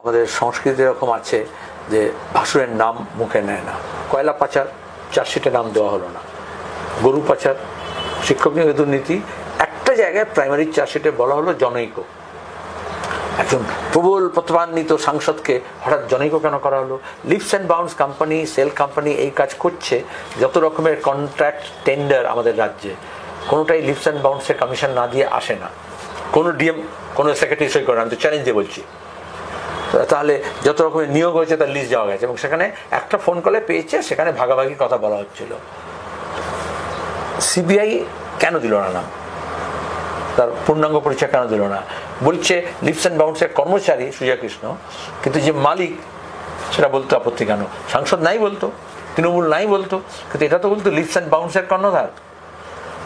আমাদের সংস্কৃতি এরকম আছে যে ভাসুরের নাম মুখে নেয় না। কয়লা পাচার চার্জশিটে নাম দেওয়া হলো না, গরু পাচার, শিক্ষক নিয়োগে দুর্নীতি, একটা জায়গায় প্রাইমারি চার্জশিটে বলা হলো জনৈক। একজন প্রবল প্রতিভান্বিত সাংসদকে হঠাৎ জনৈক কেন করা হলো? Leaps and Bounds company, shell company এই কাজ করছে। যত রকমের কন্ট্রাক্ট টেন্ডার আমাদের রাজ্যে, কোনোটাই লিপস অ্যান্ড বাউন্সের কমিশন না দিয়ে আসে না। কোনো ডিএম, কোনো সেক্রেটারি সই করে, আমি তো চ্যালেঞ্জে বলছি। তাহলে যত রকমের নিয়োগ হয়েছে তার লিস্ট যাওয়া গেছে এবং সেখানে একটা ফোন কলে পেয়েছে, সেখানে ভাগাভাগি কথা বলা হচ্ছিল। সিবিআই কেন দিল না নাম, তার পূর্ণাঙ্গ পরিচয় কেন দিল না? বলছে লিপস অ্যান্ড বাউন্সের কর্মচারী সুজয় কৃষ্ণ, কিন্তু যে মালিক সেটা বলতে আপত্তি কেন? সাংসদ নাই বলতো, তৃণমূল নাই বলতো, কিন্তু এটা তো বলতো লিপস অ্যান্ড বাউন্সের কর্ণধার।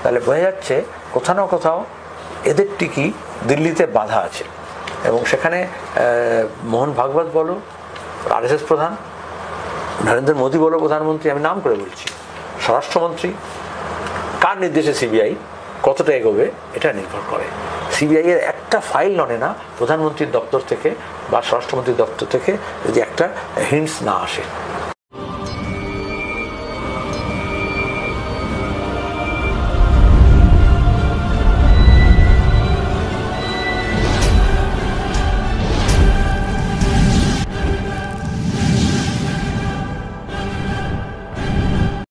তাহলে বোঝা যাচ্ছে কোথাও না কোথাও এদের টিকি দিল্লিতে বাধা আছে। এবং সেখানে মোহন ভাগবত বলো, আরএসএস প্রধান, নরেন্দ্র মোদী বলো প্রধানমন্ত্রী, আমি নাম করে বলছি, স্বরাষ্ট্রমন্ত্রী, কার নির্দেশে সিবিআই কতটা এগোবে এটা নির্ভর করে। সিবিআই এর একটা ফাইল নড়ে না প্রধানমন্ত্রীর দপ্তর থেকে বা স্বরাষ্ট্রমন্ত্রীর দপ্তর থেকে যদি একটা হিন্টস না আসে।